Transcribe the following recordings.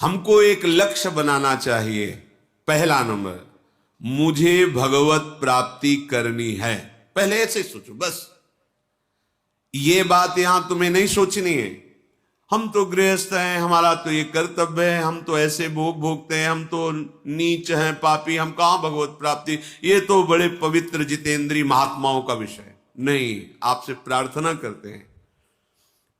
हमको एक लक्ष्य बनाना चाहिए। पहला नंबर, मुझे भगवत प्राप्ति करनी है। पहले ऐसे सोचो, बस ये बात यहां तुम्हें नहीं सोचनी है। हम तो गृहस्थ हैं, हमारा तो ये कर्तव्य है, हम तो ऐसे भोग भोगते हैं, हम तो नीच हैं, पापी, हम कहां भगवत प्राप्ति। ये तो बड़े पवित्र जितेंद्रीय महात्माओं का विषय नहीं। आपसे प्रार्थना करते हैं,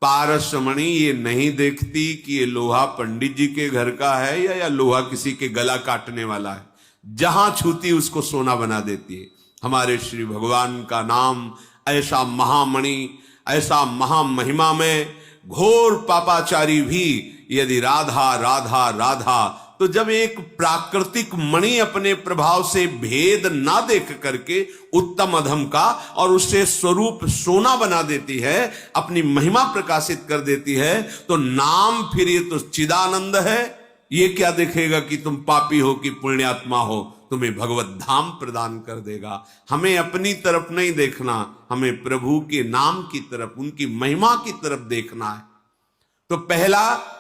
पारसमणि ये नहीं देखती कि ये लोहा पंडित जी के घर का है या लोहा किसी के गला काटने वाला है। जहां छूती उसको सोना बना देती है। हमारे श्री भगवान का नाम ऐसा महामणि, ऐसा महामहिमा में घोर पापाचारी भी यदि राधा राधा राधा, तो जब एक प्राकृतिक मणि अपने प्रभाव से भेद ना देख करके उत्तम अधम का और उससे स्वरूप सोना बना देती है, अपनी महिमा प्रकाशित कर देती है, तो नाम फिर ये तो चिदानंद है। ये क्या देखेगा कि तुम पापी हो कि पुण्यात्मा हो, तुम्हें भगवत धाम प्रदान कर देगा। हमें अपनी तरफ नहीं देखना, हमें प्रभु के नाम की तरफ, उनकी महिमा की तरफ देखना है। तो पहला,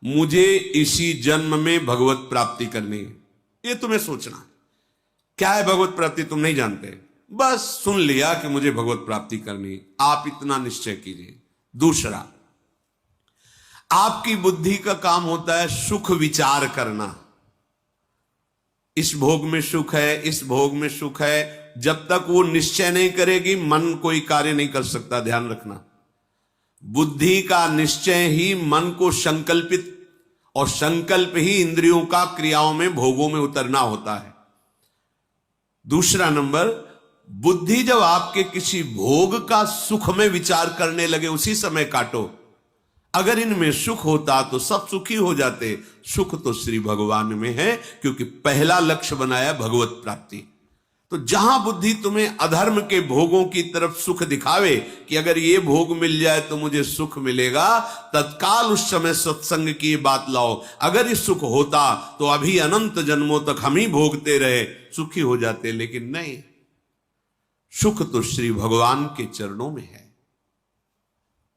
मुझे इसी जन्म में भगवत प्राप्ति करनी है। ये तुम्हें सोचना है। क्या है भगवत प्राप्ति तुम नहीं जानते, बस सुन लिया कि मुझे भगवत प्राप्ति करनी है, आप इतना निश्चय कीजिए। दूसरा, आपकी बुद्धि का काम होता है सुख विचार करना। इस भोग में सुख है, इस भोग में सुख है। जब तक वो निश्चय नहीं करेगी, मन कोई कार्य नहीं कर सकता। ध्यान रखना, बुद्धि का निश्चय ही मन को संकल्पित, और संकल्प ही इंद्रियों का क्रियाओं में, भोगों में उतरना होता है। दूसरा नंबर, बुद्धि जब आपके किसी भोग का सुख में विचार करने लगे, उसी समय काटो। अगर इनमें सुख होता तो सब सुखी हो जाते। सुख तो श्री भगवान में है, क्योंकि पहला लक्ष्य बनाया भगवत प्राप्ति। तो जहां बुद्धि तुम्हें अधर्म के भोगों की तरफ सुख दिखावे कि अगर ये भोग मिल जाए तो मुझे सुख मिलेगा, तत्काल उस समय सत्संग की बात लाओ। अगर ये सुख होता तो अभी अनंत जन्मों तक हम ही भोगते रहे, सुखी हो जाते। लेकिन नहीं, सुख तो श्री भगवान के चरणों में है।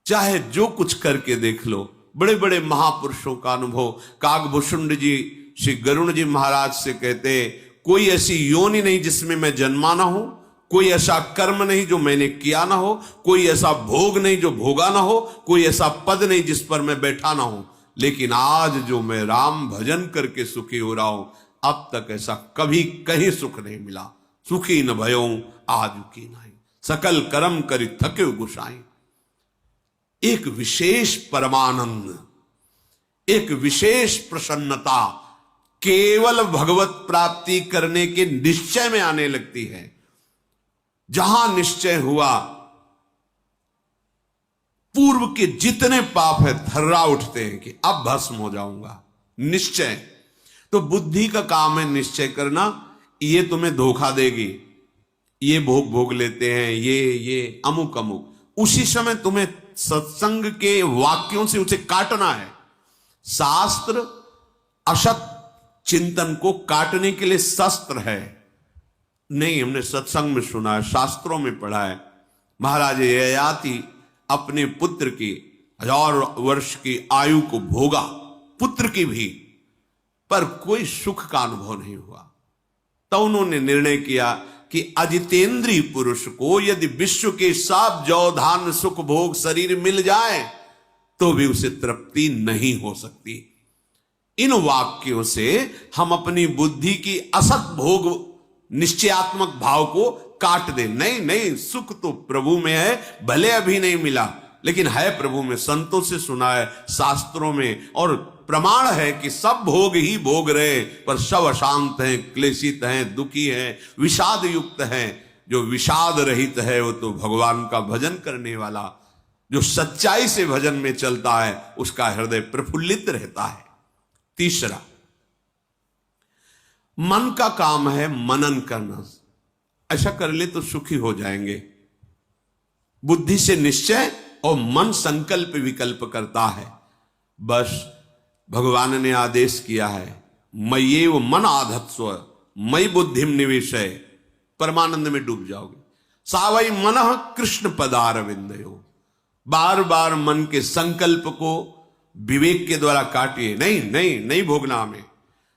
चाहे जो कुछ करके देख लो। बड़े बड़े महापुरुषों का अनुभव, काकभूषुंड जी श्री गरुण जी महाराज से कहते, कोई ऐसी योनि नहीं जिसमें मैं जन्मा ना हो, कोई ऐसा कर्म नहीं जो मैंने किया ना हो, कोई ऐसा भोग नहीं जो भोगा ना हो, कोई ऐसा पद नहीं जिस पर मैं बैठा ना हो, लेकिन आज जो मैं राम भजन करके सुखी हो रहा हूं, अब तक ऐसा कभी कहीं सुख नहीं मिला। सुखी न भयो आज की नहीं, सकल कर्म करी थके गुसाई। एक विशेष परमानंद, एक विशेष प्रसन्नता केवल भगवत प्राप्ति करने के निश्चय में आने लगती है। जहां निश्चय हुआ, पूर्व के जितने पाप है थर्रा उठते हैं कि अब भस्म हो जाऊंगा। निश्चय तो बुद्धि का काम है, निश्चय करना। ये तुम्हें धोखा देगी, ये भोग भोग लेते हैं, ये अमुक अमुक। उसी समय तुम्हें सत्संग के वाक्यों से उसे काटना है। शास्त्र असत चिंतन को काटने के लिए शस्त्र है। नहीं, हमने सत्संग में सुना है, शास्त्रों में पढ़ा है। महाराज ययाति अपने पुत्र की 1000 वर्ष की आयु को भोगा, पुत्र की भी, पर कोई सुख का अनुभव नहीं हुआ। तो उन्होंने निर्णय किया कि अजितेंद्रीय पुरुष को यदि विश्व के सब जौ धान सुख भोग शरीर मिल जाए तो भी उसे तृप्ति नहीं हो सकती। इन वाक्यों से हम अपनी बुद्धि की असत भोग निश्चयात्मक भाव को काट दे। नहीं नहीं, सुख तो प्रभु में है, भले अभी नहीं मिला लेकिन है प्रभु में। संतों से सुना है, शास्त्रों में, और प्रमाण है कि सब भोग ही भोग रहे, पर सब अशांत हैं, क्लेशित हैं, दुखी हैं, विषाद युक्त हैं। जो विषाद रहित है वो तो भगवान का भजन करने वाला, जो सच्चाई से भजन में चलता है, उसका हृदय प्रफुल्लित रहता है। तीसरा, मन का काम है मनन करना। ऐसा कर ले तो सुखी हो जाएंगे। बुद्धि से निश्चय और मन संकल्प विकल्प करता है। बस भगवान ने आदेश किया है, मय्येव मन आधत्स्व मयि बुद्धिम निवेशय, परमानंद में डूब जाओगे। सावई मनः कृष्ण पदारविंदयो। बार बार मन के संकल्प को विवेक के द्वारा काटिए। नहीं नहीं नहीं भोगना हमें।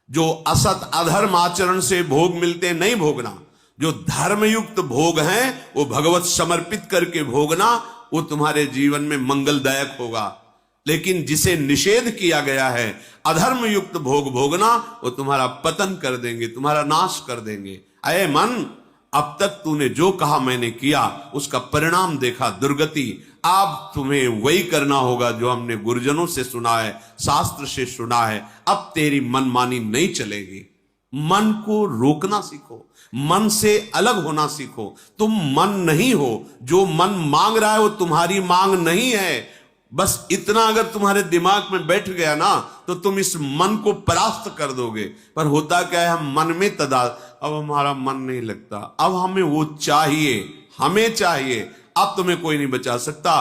जो असत अधर्म आचरण से भोग मिलते नहीं भोगना। जो धर्मयुक्त भोग हैं वो भगवत समर्पित करके भोगना, वो तुम्हारे जीवन में मंगलदायक होगा। लेकिन जिसे निषेध किया गया है अधर्म युक्त भोग भोगना, वो तुम्हारा पतन कर देंगे, तुम्हारा नाश कर देंगे। अये मन, अब तक तूने जो कहा मैंने किया, उसका परिणाम देखा, दुर्गति। अब तुम्हें वही करना होगा जो हमने गुरुजनों से सुना है, शास्त्र से सुना है। अब तेरी मनमानी नहीं चलेगी। मन को रोकना सीखो, मन से अलग होना सीखो। तुम मन नहीं हो। जो मन मांग रहा है वो तुम्हारी मांग नहीं है। बस इतना अगर तुम्हारे दिमाग में बैठ गया ना, तो तुम इस मन को परास्त कर दोगे। पर होता क्या है, हम मन में अब हमारा मन नहीं लगता, अब हमें वो चाहिए, हमें चाहिए। अब तुम्हें कोई नहीं बचा सकता।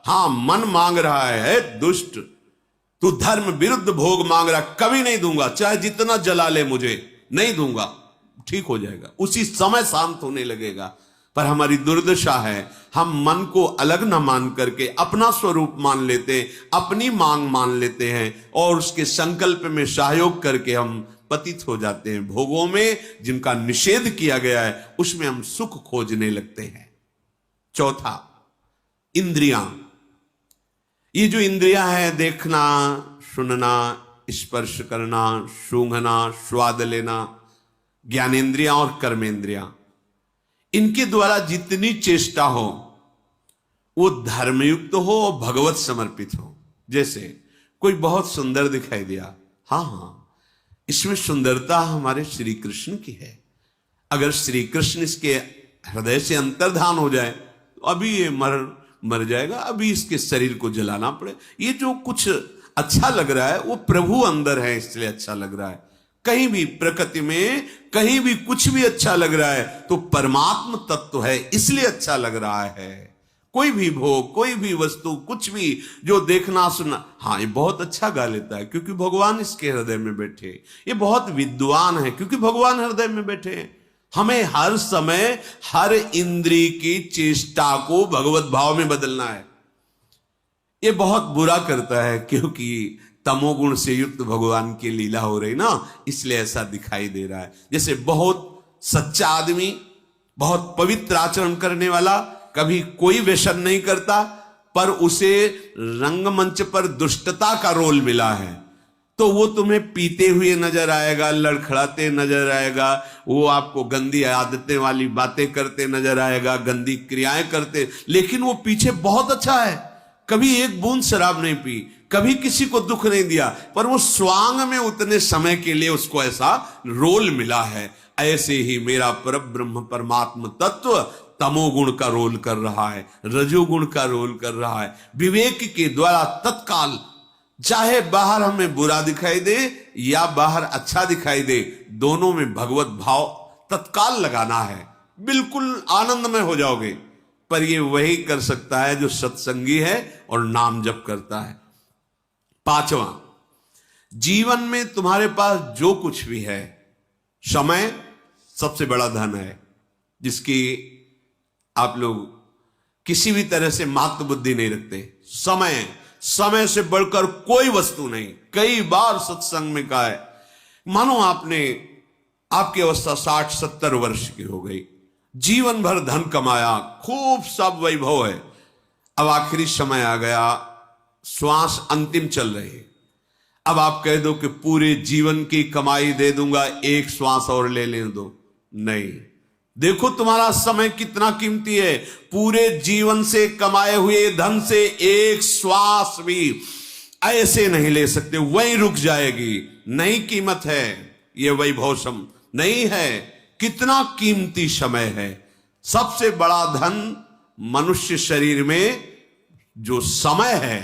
हां, मन मांग रहा है दुष्ट, तू धर्म विरुद्ध भोग मांग रहा, कभी नहीं दूंगा, चाहे जितना जला ले मुझे, नहीं दूंगा। ठीक हो जाएगा, उसी समय शांत होने लगेगा। पर हमारी दुर्दशा है, हम मन को अलग न मान करके अपना स्वरूप मान लेते हैं, अपनी मांग मान लेते हैं, और उसके संकल्प में सहयोग करके हम पतित हो जाते हैं भोगों में जिनका निषेध किया गया है। उसमें हम सुख खोजने लगते हैं। चौथा, इंद्रियां। ये जो इंद्रियां हैं, देखना, सुनना, स्पर्श करना, सूंघना, स्वाद लेना, ज्ञानेंद्रियां और कर्मेंद्रियां, इनके द्वारा जितनी चेष्टा हो वो धर्मयुक्त हो और भगवत समर्पित हो। जैसे कोई बहुत सुंदर दिखाई दिया, हाँ, इसमें सुंदरता हमारे श्री कृष्ण की है। अगर श्री कृष्ण इसके हृदय से अंतर्धान हो जाए तो अभी ये मर जाएगा, अभी इसके शरीर को जलाना पड़े। ये जो कुछ अच्छा लग रहा है वो प्रभु अंदर है, इसलिए अच्छा लग रहा है। कहीं भी प्रकृति में कहीं भी कुछ भी अच्छा लग रहा है तो परमात्म तत्व है, इसलिए अच्छा लग रहा है। कोई भी भोग, कोई भी वस्तु, कुछ भी जो देखना सुनना, हाँ ये बहुत अच्छा गा लेता है क्योंकि भगवान इसके हृदय में बैठे। ये बहुत विद्वान है क्योंकि भगवान हृदय में बैठे। हमें हर समय हर इंद्रिय की चेष्टा को भगवत भाव में बदलना है। ये बहुत बुरा करता है क्योंकि तमोगुण से युक्त भगवान की लीला हो रही ना, इसलिए ऐसा दिखाई दे रहा है। जैसे बहुत सच्चा आदमी, बहुत पवित्र आचरण करने वाला, कभी कोई व्यसन नहीं करता, पर उसे रंगमंच पर दुष्टता का रोल मिला है, तो वो तुम्हें पीते हुए नजर आएगा, लड़खड़ाते नजर आएगा, वो आपको गंदी आदतें वाली बातें करते नजर आएगा, गंदी क्रियाएं करते, लेकिन वो पीछे बहुत अच्छा है। कभी एक बूंद शराब नहीं पी, कभी किसी को दुख नहीं दिया, पर वो स्वांग में उतने समय के लिए उसको ऐसा रोल मिला है। ऐसे ही मेरा परब्रह्म परमात्म तत्व तमोगुण का रोल कर रहा है, रजोगुण का रोल कर रहा है। विवेक के द्वारा तत्काल, चाहे बाहर हमें बुरा दिखाई दे या बाहर अच्छा दिखाई दे, दोनों में भगवत भाव तत्काल लगाना है। बिल्कुल आनंद में हो जाओगे। पर ये वही कर सकता है जो सत्संगी है और नाम जप करता है। पांचवा, जीवन में तुम्हारे पास जो कुछ भी है, समय सबसे बड़ा धन है जिसकी आप लोग किसी भी तरह से मात्र बुद्धि नहीं रखते। समय से बढ़कर कोई वस्तु नहीं। कई बार सत्संग में कहा है, मानो आपकी अवस्था 60-70 वर्ष की हो गई, जीवन भर धन कमाया, खूब सब वैभव है, अब आखिरी समय आ गया, श्वास अंतिम चल रही है, अब आप कह दो कि पूरे जीवन की कमाई दे दूंगा, एक श्वास और ले लेने दो। नहीं, देखो तुम्हारा समय कितना कीमती है। पूरे जीवन से कमाए हुए धन से एक श्वास भी ऐसे नहीं ले सकते, वहीं रुक जाएगी। नहीं कीमत है ये वैभव सम नहीं है। कितना कीमती समय है। सबसे बड़ा धन मनुष्य शरीर में जो समय है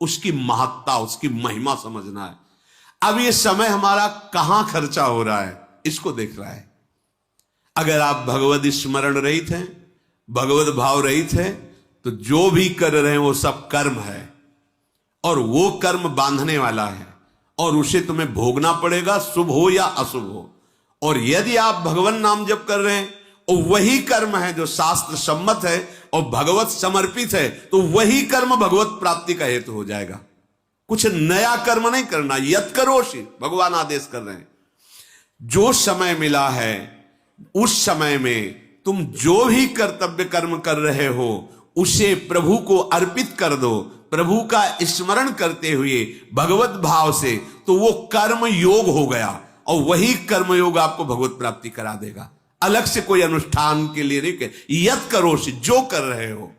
उसकी महत्ता, उसकी महिमा समझना है। अब ये समय हमारा कहां खर्चा हो रहा है इसको देख रहा है। अगर आप भगवत स्मरण रहित हैं, भगवत भाव रहित हैं, तो जो भी कर रहे हैं वो सब कर्म है और वो कर्म बांधने वाला है और उसे तुम्हें भोगना पड़ेगा, शुभ हो या अशुभ हो। और यदि आप भगवान नाम जप कर रहे हैं और वही कर्म है जो शास्त्र सम्मत है और भगवत समर्पित है, तो वही कर्म भगवत प्राप्ति का हेतु हो जाएगा। कुछ नया कर्म नहीं करना। यत करोषि, भगवान आदेश कर रहे हैं, जो समय मिला है उस समय में तुम जो भी कर्तव्य कर्म कर रहे हो उसे प्रभु को अर्पित कर दो, प्रभु का स्मरण करते हुए भगवत भाव से, तो वो कर्म योग हो गया और वही कर्म योग आपको भगवत प्राप्ति करा देगा। अलग से कोई अनुष्ठान के लिए नहीं। यत करोषि, जो कर रहे हो,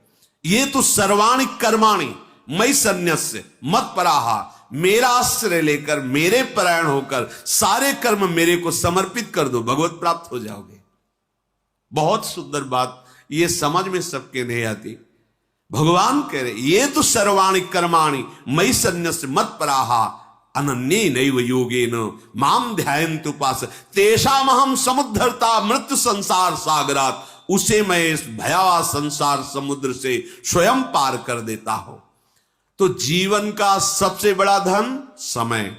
ये तो सर्वाणि कर्माणि मयि सन्न्यस्य मत पराहा, मेरा आश्रय लेकर मेरे परायण होकर सारे कर्म मेरे को समर्पित कर दो, भगवत प्राप्त हो जाओगे। बहुत सुंदर बात, ये समझ में सबके नहीं आती। भगवान कह रहे ये तो सर्वाणि कर्माणि मयि सन्न्यस्य मत पराहा अनन्ये नैव योगेन माम ध्यायन्तु उपास तेषामहं समुद्धरता मृत्यु संसार सागरात, उसे मैं इस भयावह संसार समुद्र से स्वयं पार कर देता हूं। तो जीवन का सबसे बड़ा धन समय,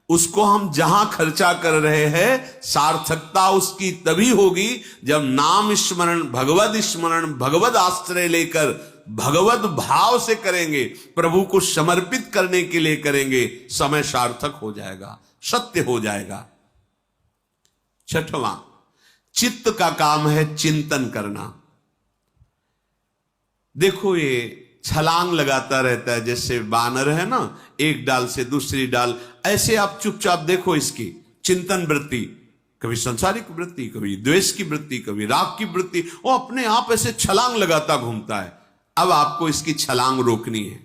उसको हम जहां खर्चा कर रहे हैं, सार्थकता उसकी तभी होगी जब नाम स्मरण, भगवत स्मरण, भगवत आश्रय लेकर भगवत भाव से करेंगे, प्रभु को समर्पित करने के लिए करेंगे, समय सार्थक हो जाएगा, सत्य हो जाएगा। छठवां, चित्त का काम है चिंतन करना। देखो ये छलांग लगाता रहता है, जैसे बानर है ना, एक डाल से दूसरी डाल, ऐसे आप चुपचाप देखो इसकी चिंतन वृत्ति, कभी संसारिक वृत्ति, कभी द्वेष की वृत्ति, कभी राग की वृत्ति, वो अपने आप ऐसे छलांग लगाता घूमता है। अब आपको इसकी छलांग रोकनी है।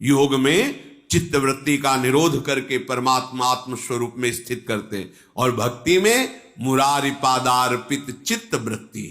योग में चित्त वृत्ति का निरोध करके परमात्मा आत्म स्वरूप में स्थित करते, और भक्ति में मुरारी पादार्पित चित्त वृत्ति,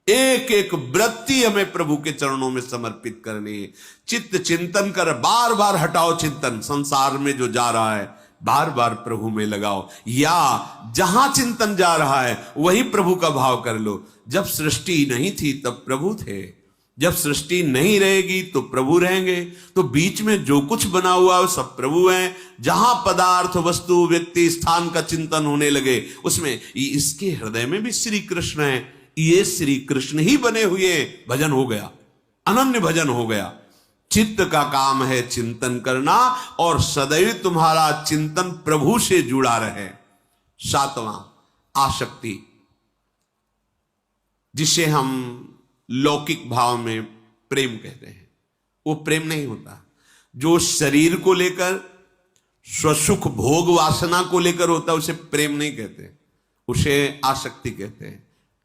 एक एक वृत्ति हमें प्रभु के चरणों में समर्पित करनी है। चित्त चिंतन कर, बार बार हटाओ चिंतन, संसार में जो जा रहा है बार बार प्रभु में लगाओ, या जहां चिंतन जा रहा है वही प्रभु का भाव कर लो। जब सृष्टि नहीं थी तब प्रभु थे, जब सृष्टि नहीं रहेगी तो प्रभु रहेंगे, तो बीच में जो कुछ बना हुआ है सब प्रभु हैं। जहां पदार्थ, वस्तु, व्यक्ति, स्थान का चिंतन होने लगे उसमें इसके हृदय में भी श्री कृष्ण है, ये श्री कृष्ण ही बने हुए, भजन हो गया, अनन्य भजन हो गया। चित्त का काम है चिंतन करना, और सदैव तुम्हारा चिंतन प्रभु से जुड़ा रहे। सातवां, आसक्ति, जिसे हम लौकिक भाव में प्रेम कहते हैं, वो प्रेम नहीं होता। जो शरीर को लेकर, स्वसुख भोग वासना को लेकर होता है उसे प्रेम नहीं कहते, उसे आसक्ति कहते हैं,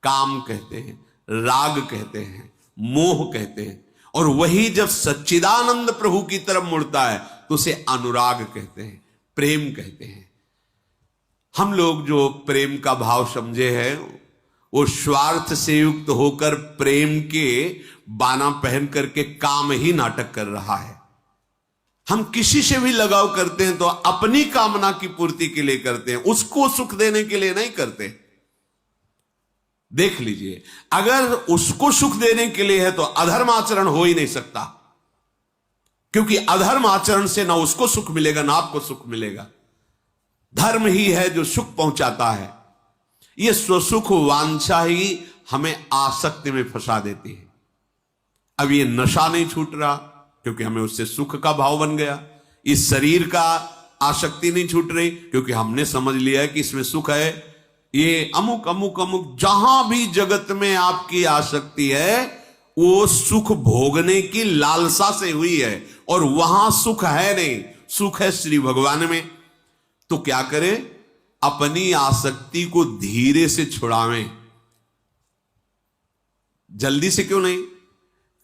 काम कहते हैं, राग कहते हैं, मोह कहते हैं। और वही जब सच्चिदानंद प्रभु की तरफ मुड़ता है तो उसे अनुराग कहते हैं, प्रेम कहते हैं। हम लोग जो प्रेम का भाव समझे हैं वो स्वार्थ से युक्त होकर प्रेम के बाना पहन करके काम ही नाटक कर रहा है। हम किसी से भी लगाव करते हैं तो अपनी कामना की पूर्ति के लिए करते हैं, उसको सुख देने के लिए नहीं करते। देख लीजिए, अगर उसको सुख देने के लिए है तो अधर्म आचरण हो ही नहीं सकता, क्योंकि अधर्म आचरण से ना उसको सुख मिलेगा ना आपको सुख मिलेगा। धर्म ही है जो सुख पहुंचाता है। यह स्वसुख वांछा ही हमें आसक्ति में फंसा देती है। अब ये नशा नहीं छूट रहा क्योंकि हमें उससे सुख का भाव बन गया। इस शरीर का आसक्ति नहीं छूट रही क्योंकि हमने समझ लिया है कि इसमें सुख है। ये अमुक अमुक अमुक, जहां भी जगत में आपकी आसक्ति है वो सुख भोगने की लालसा से हुई है, और वहां सुख है नहीं, सुख है श्री भगवान में। तो क्या करें? अपनी आसक्ति को धीरे से छुड़ावें। जल्दी से क्यों नहीं?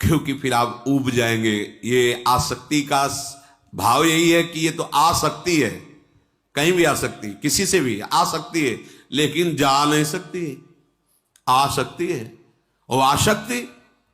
क्योंकि फिर आप ऊब जाएंगे। ये आसक्ति का भाव यही है कि ये तो आसक्ति है, कहीं भी आ सकती, किसी से भी आ सकती है, लेकिन जा नहीं सकती है, आ सकती है। और आसक्ति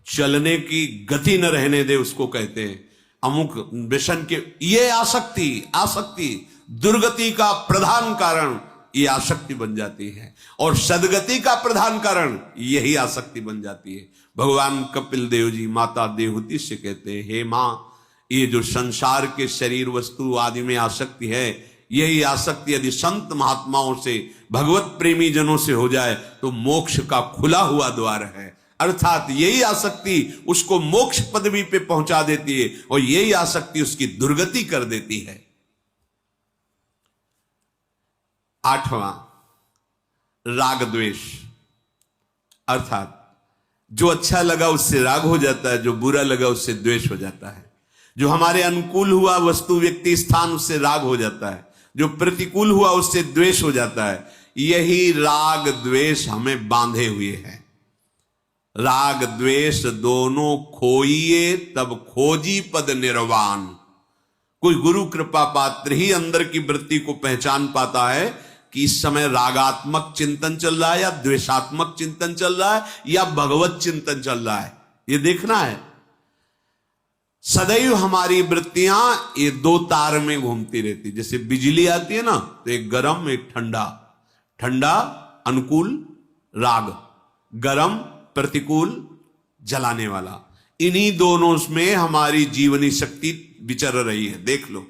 चलने की गति न रहने दे, उसको कहते हैं। अमुक व्यसन के ये आसक्ति दुर्गति का प्रधान कारण ये आसक्ति बन जाती है, और सदगति का प्रधान कारण यही आसक्ति बन जाती है। भगवान कपिल देव जी माता देवहूति से कहते हैं, हे मां, ये जो संसार के शरीर वस्तु आदि में आसक्ति है, यही आसक्ति यदि संत महात्माओं से, भगवत प्रेमी जनों से हो जाए तो मोक्ष का खुला हुआ द्वार है। अर्थात यही आसक्ति उसको मोक्ष पदवी पे पहुंचा देती है और यही आसक्ति उसकी दुर्गति कर देती है। 8वां, राग द्वेष, अर्थात जो अच्छा लगा उससे राग हो जाता है, जो बुरा लगा उससे द्वेष हो जाता है। जो हमारे अनुकूल हुआ वस्तु व्यक्ति स्थान उससे राग हो जाता है, जो प्रतिकूल हुआ उससे द्वेष हो जाता है। यही राग द्वेष हमें बांधे हुए है। राग द्वेष दोनों खोइए तब खोजी पद निर्वाण। कोई गुरु कृपा पात्र ही अंदर की वृत्ति को पहचान पाता है कि इस समय रागात्मक चिंतन चल रहा है या द्वेषात्मक चिंतन चल रहा है या भगवत चिंतन चल रहा है, ये देखना है। सदैव हमारी वृत्तियां ये दो तार में घूमती रहती, जैसे बिजली आती है ना, तो एक गरम एक ठंडा, ठंडा अनुकूल राग, गरम प्रतिकूल जलाने वाला। इन्हीं दोनों में हमारी जीवनी शक्ति विचर रही है। देख लो,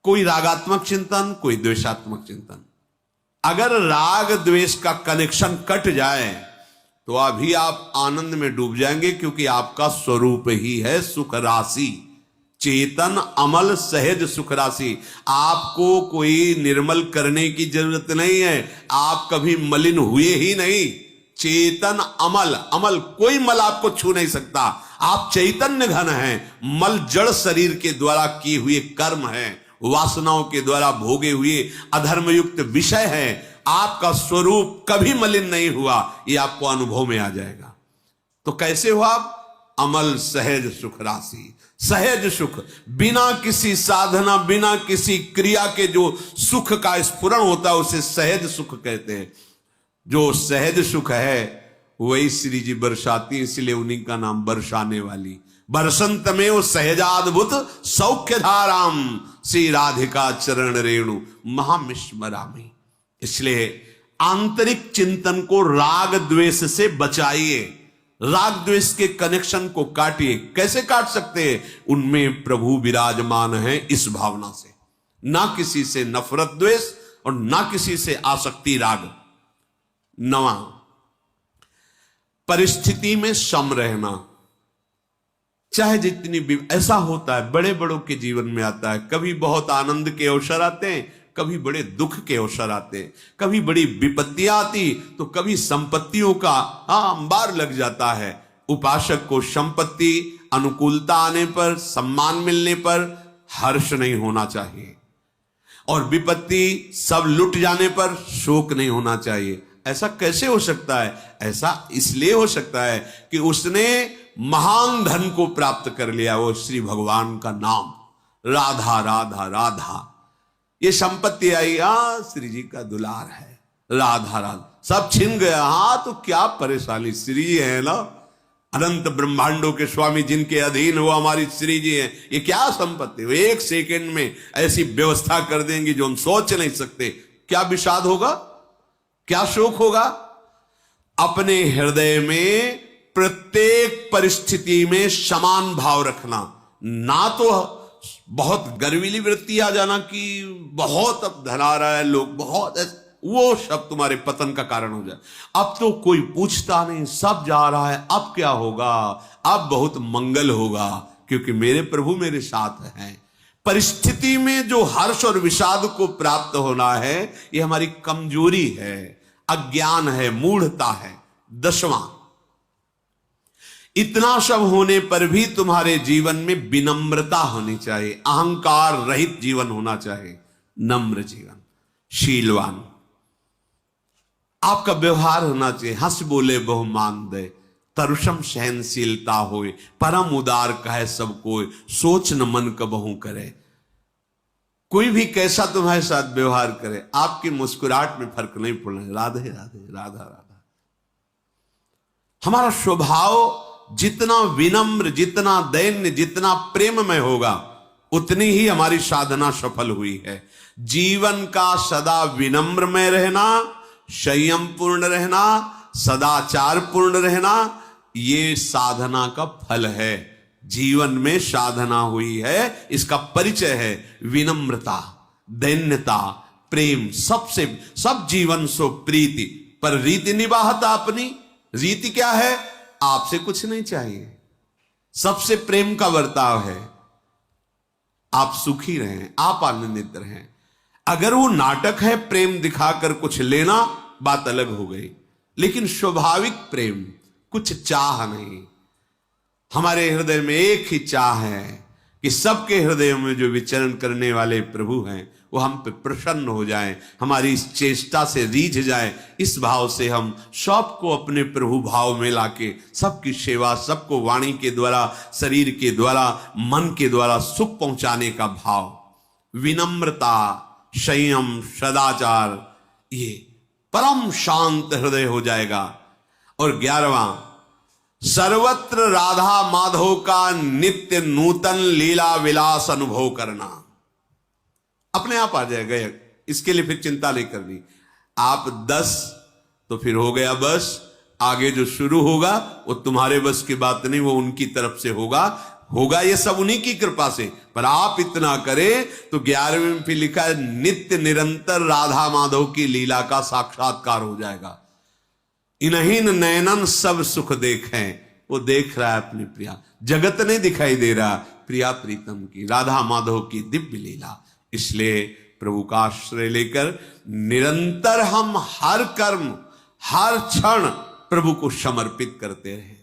कोई रागात्मक चिंतन, कोई द्वेषात्मक चिंतन। अगर राग द्वेष का कनेक्शन कट जाए तो अभी आप आनंद में डूब जाएंगे, क्योंकि आपका स्वरूप ही है सुख राशि, चेतन अमल सहज सुख राशि। आपको कोई निर्मल करने की जरूरत नहीं है, आप कभी मलिन हुए ही नहीं। चेतन अमल, अमल कोई मल आपको छू नहीं सकता। आप चैतन्य घन हैं, मल जड़ शरीर के द्वारा किए हुए कर्म है, वासनाओं के द्वारा भोगे हुए अधर्मयुक्त विषय है। आपका स्वरूप कभी मलिन नहीं हुआ, यह आपको अनुभव में आ जाएगा। तो कैसे हुआ? अमल सहज सुख राशि, सहज सुख, बिना किसी साधना बिना किसी क्रिया के जो सुख का स्फुरण होता है उसे सहज सुख कहते हैं। जो सहज सुख है वही श्री जी बरसाती, इसलिए उन्हीं का नाम बरसाने वाली। बरसंत में वो सहजाद्भुत सौख्य धाराम श्री राधिका चरण रेणु महामिश्मरामी। इसलिए आंतरिक चिंतन को राग द्वेष से बचाइए, राग द्वेष के कनेक्शन को काटिए। कैसे काट सकते हैं? उनमें प्रभु विराजमान है, इस भावना से, ना किसी से नफरत द्वेष और ना किसी से आसक्ति राग। 9वां, परिस्थिति में सम रहना। चाहे जितनी भी, ऐसा होता है बड़े बड़ों के जीवन में आता है, कभी बहुत आनंद के अवसर आते हैं, कभी बड़े दुख के अवसर आते हैं, कभी बड़ी विपत्तियां आती तो कभी संपत्तियों का अंबार लग जाता है। उपासक को संपत्ति अनुकूलता आने पर, सम्मान मिलने पर हर्ष नहीं होना चाहिए, और विपत्ति सब लुट जाने पर शोक नहीं होना चाहिए। ऐसा कैसे हो सकता है? ऐसा इसलिए हो सकता है कि उसने महान धन को प्राप्त कर लिया, वो श्री भगवान का नाम, राधा राधा राधा। ये संपत्ति आई, श्री जी का दुलार है, राधा राधा, सब छिन गया। तो क्या परेशानी, श्री जी है ना, अनंत ब्रह्मांडों के स्वामी, जिनके अधीन वो हमारी श्री जी है। ये क्या संपत्ति, वो एक सेकंड में ऐसी व्यवस्था कर देंगी जो हम सोच नहीं सकते। क्या विषाद होगा, क्या शोक होगा? अपने हृदय में प्रत्येक परिस्थिति में समान भाव रखना, ना तो बहुत गर्वीली वृत्ति आ जाना कि बहुत अब धन आ रहा है, लोग बहुत, वो सब तुम्हारे पतन का कारण हो जाए। अब तो कोई पूछता नहीं, सब जा रहा है, अब क्या होगा, अब बहुत मंगल होगा, क्योंकि मेरे प्रभु मेरे साथ हैं। परिस्थिति में जो हर्ष और विषाद को प्राप्त होना है, ये हमारी कमजोरी है, अज्ञान है, मूढ़ता है। 10वां, इतना सब होने पर भी तुम्हारे जीवन में विनम्रता होनी चाहिए, अहंकार रहित जीवन होना चाहिए, नम्र जीवन, शीलवान। आपका व्यवहार होना चाहिए, हंस बोले बहु मान दे, तरुषम सहनशीलता होए, परम उदार कहे सब कोई, सोच न मन कबहू करे। कोई भी कैसा तुम्हारे साथ व्यवहार करे, आपकी मुस्कुराहट में फर्क नहीं पड़ना। राधे राधे राधा राधा। हमारा स्वभाव जितना विनम्र, जितना दैन्य, जितना प्रेममय होगा, उतनी ही हमारी साधना सफल हुई है। जीवन का सदा विनम्र में रहना, संयम पूर्ण रहना, सदाचार पूर्ण रहना, ये साधना का फल है। जीवन में साधना हुई है, इसका परिचय है विनम्रता, दैन्यता, प्रेम। सबसे सब जीवन सो प्रीति, पर रीति निभाता अपनी रीति क्या है? आपसे कुछ नहीं चाहिए, सबसे प्रेम का बर्ताव है, आप सुखी रहें, आप आनंदित रहें। अगर वो नाटक है, प्रेम दिखाकर कुछ लेना, बात अलग हो गई, लेकिन स्वाभाविक प्रेम, कुछ चाह नहीं। हमारे हृदय में एक ही चाह है कि सबके हृदयों में जो विचरण करने वाले प्रभु हैं वो हम पे प्रसन्न हो जाएं, हमारी इस चेष्टा से रीझ जाए। इस भाव से हम सबको अपने प्रभु भाव में लाके सबकी सेवा, सबको वाणी के द्वारा, शरीर के द्वारा, मन के द्वारा सुख पहुंचाने का भाव, विनम्रता, संयम, सदाचार, ये परम शांत हृदय हो जाएगा। और 11वां, सर्वत्र राधा माधव का नित्य नूतन लीला विलास अनुभव करना। अपने आप आ जाएगा, इसके लिए फिर चिंता नहीं करनी। आप 10 तो फिर हो गया बस, आगे जो शुरू होगा वो तुम्हारे बस की बात नहीं, वो उनकी तरफ से होगा ये सब उन्हीं की कृपा से। पर आप इतना करें तो 11वें में फिर लिखा है नित्य निरंतर राधा माधव की लीला का साक्षात्कार हो जाएगा। इन्हीं नयनन सब सुख देखें, वो देख रहा है अपनी प्रिया, जगत नहीं दिखाई दे रहा, प्रिया प्रीतम की राधा माधव की दिव्य लीला। इसलिए प्रभु का आश्रय लेकर निरंतर हम हर कर्म, हर क्षण प्रभु को समर्पित करते रहे।